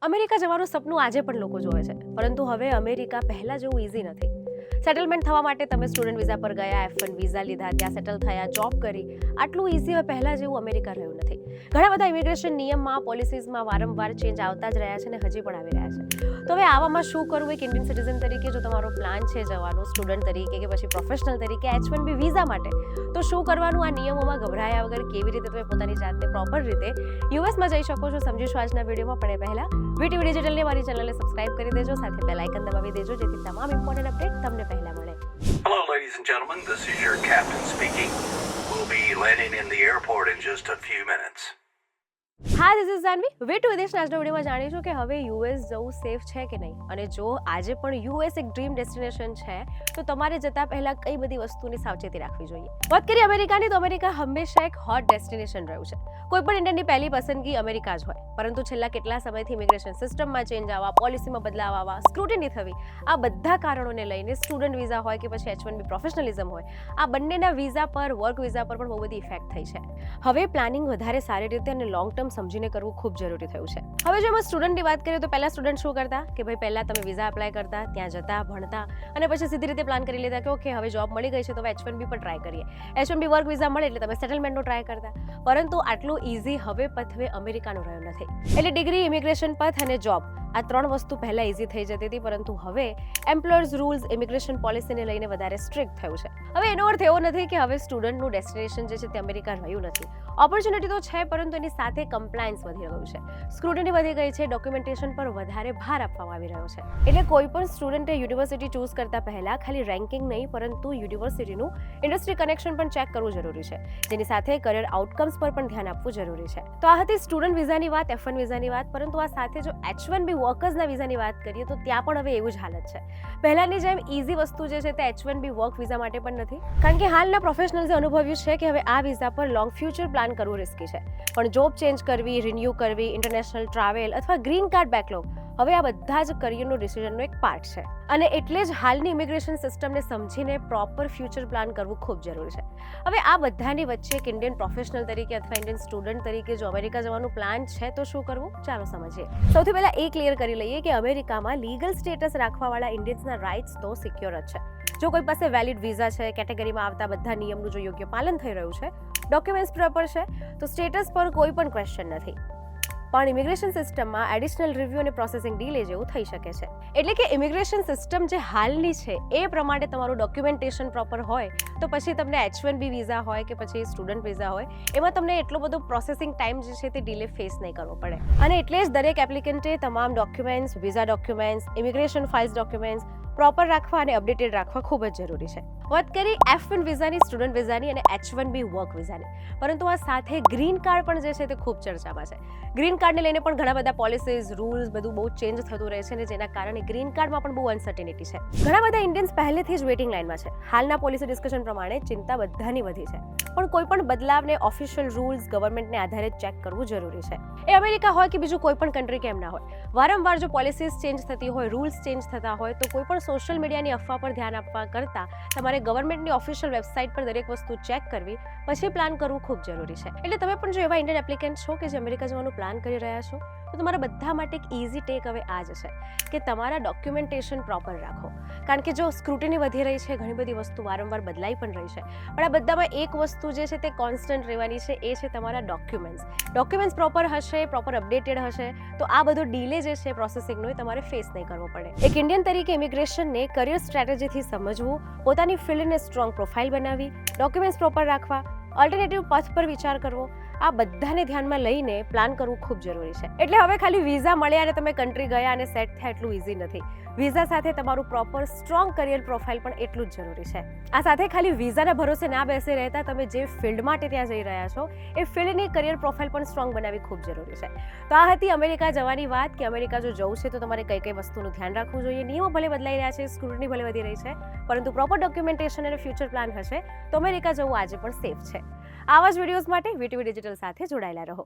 America જવાનું સપનું આજે પણ લોકો જોવે છે, પરંતુ હવે અમેરિકા પહેલા જેવું ઇઝી નથી. સેટલમેન્ટ થવા માટે તમે સ્ટુડન્ટ વિઝા પર ગયા, F1 વિઝા લીધા, ત્યાં સેટલ થયા, જોબ કરી. આટલું ઇઝી હવે પહેલા જેવું અમેરિકા રહ્યું નથી. ઘણા બધા ઇમિગ્રેશન નિયમમાં, પોલિસીઝમાં વારંવાર ચેન્જ આવતા જ રહ્યા છે અને હજી પણ આવી રહ્યા છે. તો હવે આવામાં શું કરવું એક ઇન્ડિયન સિટીઝન તરીકે, જો તમારો પ્લાન છે જવાનું સ્ટુડન્ટ તરીકે કે પછી પ્રોફેશનલ તરીકે H1B વિઝા માટે, તો શું કરવાનું? આ નિયમોમાં ગભરાયા વગર કેવી રીતે તમે પોતાની જાતને પ્રોપર રીતે યુએસમાં જઈ શકો છો, સમજીશું આજના વિડીયોમાં. પણ એ પહેલા VTV ડિજિટલને મારી ચેનલને સબસ્ક્રાઇબ કરી દેજો, સાથે બેલ આઇકન દબાવી દેજો, જેથી તમામ ઇમ્પોર્ટન્ટ અપડેટ તમને પહેલા મળે. Hello, ladies and gentlemen. This is your captain speaking. We'll be landing in the airport in just a few minutes. હા, ધીસ ઇઝ જાનવી. VTV વિદેશના આજના વિડીયોમાં જાણીશું કે હવે યુએસ જવું સેફ છે કે નહીં, અને જો આજે પણ યુએસ એક ડ્રીમ ડેસ્ટિનેશન છે, તો તમારે જતા પહેલા કઈ બધી વસ્તુની સાવચેતી રાખવી જોઈએ. વાત કરીએ અમેરિકાની, તો અમેરિકા હંમેશા એક હોટ ડેસ્ટિનેશન રહ્યું છે. કોઈ પણ ઇન્ડિયનની પહેલી પસંદગી અમેરિકા જ હોય, પરંતુ છેલ્લા કેટલા સમયથી ઇમિગ્રેશન સિસ્ટમમાં ચેન્જ આવવા, પોલિસીમાં બદલાવ આવવા, સ્ક્રુટિની થવી, આ બધા કારણોને લઈને સ્ટુડન્ટ વિઝા હોય કે પછી H1B પ્રોફેશનલિઝમ હોય, આ બંનેના વિઝા પર, વર્ક વિઝા પર પણ બહુ બધી ઇફેક્ટ થઈ છે. હવે પ્લાનિંગ વધારે સારી રીતે અને લોંગ ટર્મ સમજીને કરવું ખૂબ જરૂરી થયું છે. હવે જો એમાં સ્ટુડન્ટની વાત કરીએ તો પહેલા સ્ટુડન્ટ શું કરતા કે ભાઈ પહેલા તમે વિઝા એપ્લાય કરતા, ત્યાં જતા, ભણતા, અને પછી સીધી રીતે પ્લાન કરી લેતા કે ઓકે હવે જોબ મળી ગઈ છે તો હવે H1B પર ટ્રાય કરીએ. H1B વર્ક વિઝા મળે એટલે તમે સેટલમેન્ટનો ટ્રાય કરતા. પરંતુ આટલું ઇઝી હવે પથવે અમેરિકાનું રહ્યું નથી. એટલે ડિગ્રી, ઇમિગ્રેશન પથ અને જોબ, આ ત્રણ વસ્તુ પહેલા ઇઝી થઈ જતી હતી, પરંતુ હવે એમ્પ્લોયર્સ રૂલ્સ, ઇમિગ્રેશન પોલિસીને લઈને વધારે સ્ટ્રિક્ટ થયું છે. હવે એનો અર્થ એવો નથી કે હવે સ્ટુડન્ટનું ડેસ્ટિનેશન જે છે તે અમેરિકા રહ્યું નથી. ઓપોર્ચ્યુનિટી તો છે, પરંતુ એની સાથે કમ્પ્લાયન્સ વધી ગયું છે, સ્ક્રુટિની વધી ગઈ છે, ડોક્યુમેન્ટેશન પર વધારે ભાર આપવામાં આવી રહ્યો છે. એટલે કોઈ પણ સ્ટુડન્ટે યુનિવર્સિટી ચૂઝ કરતા પહેલા ખાલી રેન્કિંગ નહીં, પરંતુ યુનિવર્સિટીનું ઇન્ડસ્ટ્રી કનેક્શન પણ ચેક કરવું જરૂરી છે, જેની સાથે કરિયર આઉટકમ્સ પર પણ ધ્યાન આપવું જરૂરી છે. તો આ હતી સ્ટુડન્ટ વિઝાની વાત, F1 વિઝાની વાત. પરંતુ આ સાથે જો H1B વર્કર્સના વિઝાની વાત કરીએ તો ત્યાં પણ હવે એવું જ હાલત છે. પહેલાની જેમ ઇઝી વસ્તુ જે છે તે H1B વર્ક વિઝા માટે પણ નથી, કારણ કે હાલના પ્રોફેશનલ્સે અનુભવ્યું છે કે હવે આ વિઝા પર લોંગ ફ્યુચર પ્લાન કરવું રિસ્કી છે. પણ જોબ ચેન્જ કરવી, રિન્યૂ કરવી, ઇન્ટરનેશનલ ટ્રાવેલ અથવા ગ્રીન કાર્ડ બેકલોગ, હવે આ બધા જ કરિયરનો ડિસિઝનનો એક પાર્ટ છે. અને એટલે જ હાલની ઇમિગ્રેશન સિસ્ટમને સમજીને પ્રોપર ફ્યુચર પ્લાન કરવું ખૂબ જરૂરી છે. હવે આ બધાની વચ્ચે એક ઇન્ડિયન પ્રોફેશનલ તરીકે અથવા ઇન્ડિયન સ્ટુડન્ટ તરીકે જો અમેરિકા જવાનું પ્લાન છે તો શું કરવું, ચાલો સમજીએ. સૌથી પહેલા એ ક્લિયર કરી લઈએ કે અમેરિકામાં લીગલ સ્ટેટસ રાખવાવાળા ઇન્ડિયન્સના રાઇટ્સ તો સિક્યોર જ છે. જો કોઈ પાસે વેલિડ વિઝા છે, કેટેગરીમાં આવતા બધા નિયમનું જો યોગ્ય પાલન થઈ રહ્યું છે, ડોક્યુમેન્ટ્સ પ્રોપર છે, તો સ્ટેટસ પર કોઈ પણ ક્વેશ્ચન નથી. પણ ઇમિગ્રેશન સિસ્ટમમાં એડિશનલ રિવ્યૂ અને પ્રોસેસિંગ ડીલે જેવું થઈ શકે છે. એટલે કે ઇમિગ્રેશન સિસ્ટમ જે હાલની છે એ પ્રમાણે તમારું ડોક્યુમેન્ટેશન પ્રોપર હોય તો પછી તમને H1B વિઝા હોય કે પછી સ્ટુડન્ટ વિઝા હોય, એમાં તમને એટલો બધો પ્રોસેસિંગ ટાઈમ જે છે તે ડીલે ફેસ નહીં કરવો પડે. અને એટલે જ દરેક એપ્લિકન્ટે તમામ documents, visa documents, immigration files documents proper રાખવા અને અપડેટેડ રાખવા ખૂબ જ જરૂરી છે. વાત કરી F1 વિઝાની, સ્ટુડન્ટ વિઝાની અને H1B વર્ક વિઝાની. પરંતુ આ સાથે ગ્રીન કાર્ડ પણ જે છે તે ખૂબ ચર્ચામાં છે. ગ્રીન કાર્ડને લઈને પણ ઘણા બધા પોલિસીઝ, રૂલ્સ બધું બહુ ચેન્જ થતું રહે છે, અને જેના કારણે ગ્રીન કાર્ડમાં પણ બહુ અનસર્ટિનિટી છે. ઘણા બધા ઇન્ડિયન્સ પહેલેથી જ વેઇટિંગ લાઇનમાં છે. હાલના પોલિસી ડિસ્કશન પ્રમાણે ચિંતા બધાની વધી છે, પણ કોઈ પણ બદલાવને ઓફિશિયલ રૂલ્સ, ગવર્મેન્ટને આધારે ચેક કરવું જરૂરી છે. એ અમેરિકા હોય કે બીજું કોઈ પણ કન્ટ્રી કેમ ના હોય, વારંવાર જો પોલિસીઝ ચેન્જ થતી હોય, રૂલ્સ ચેન્જ થતા હોય, તો કોઈ પણ સોશિયલ મીડિયાની અફવા પર ધ્યાન આપવા કરતાં તમારે ગવર્મેન્ટની ઓફિશિયલ વેબસાઇટ પર દરેક વસ્તુ ચેક કરવી, પછી પ્લાન કરવું ખૂબ જરૂરી છે. એટલે તમે પણ જો એવા ઇન્ડિયન એપ્લિકન્ટ છો કે જે અમેરિકા જવાનું પ્લાન કરી રહ્યા છો, તો તમારા બધા માટે એક ઇઝી ટેક હવે આ જ છે કે તમારા ડોક્યુમેન્ટેશન પ્રોપર રાખો. કારણ કે જો સ્ક્રુટિની વધી રહી છે, ઘણી બધી વસ્તુ વારંવાર બદલાઈ પણ રહી છે, પણ આ બધામાં એક વસ્તુ જે છે તે કોન્સ્ટન્ટ રહેવાની છે, એ છે તમારા ડોક્યુમેન્ટ્સ. ડોક્યુમેન્ટ્સ પ્રોપર હશે, પ્રોપર અપડેટેડ હશે, તો આ બધો ડીલે જે છે પ્રોસેસિંગનો, એ તમારે ફેસ નહીં કરવો પડે. એક ઇન્ડિયન તરીકે ઇમિગ્રેશનને કરિયર સ્ટ્રેટેજીથી સમજવું, પોતાની ફિલ્ડને સ્ટ્રોંગ પ્રોફાઇલ બનાવી, ડોક્યુમેન્ટ્સ પ્રોપર રાખવા, ઓલ્ટરનેટિવ પથ પર વિચાર કરવો, આ બધાને ધ્યાનમાં લઈને પ્લાન કરવું ખૂબ જરૂરી છે. એટલે હવે ખાલી વિઝા મળ્યા અને તમે કન્ટ્રી ગયા અને સેટ થયા એટલું ઇઝી નથી. વિઝા સાથે તમારું પ્રોપર સ્ટ્રોંગ કરિયર પ્રોફાઇલ પણ એટલું જ જરૂરી છે. આ સાથે ખાલી વિઝાના ભરોસે ના બેસી રહેતા તમે જે ફિલ્ડ માટે ત્યાં જઈ રહ્યા છો એ ફિલ્ડની કરિયર પ્રોફાઇલ પણ સ્ટ્રોંગ બનાવવી ખૂબ જરૂરી છે. તો આ હતી અમેરિકા જવાની વાત કે અમેરિકા જો જવું છે તો તમારે કઈ કઈ વસ્તુનું ધ્યાન રાખવું જોઈએ. નિયમો ભલે બદલાઈ રહ્યા છે, સ્ક્રુટિની ભલે વધી રહી છે, પરંતુ પ્રોપર ડોક્યુમેન્ટેશન અને ફ્યુચર પ્લાન હશે તો અમેરિકા જવું આજે પણ સેફ છે. આવા જ વિડીયોઝ માટે VTV ડિજિટલ સાથે જોડાયેલા રહો.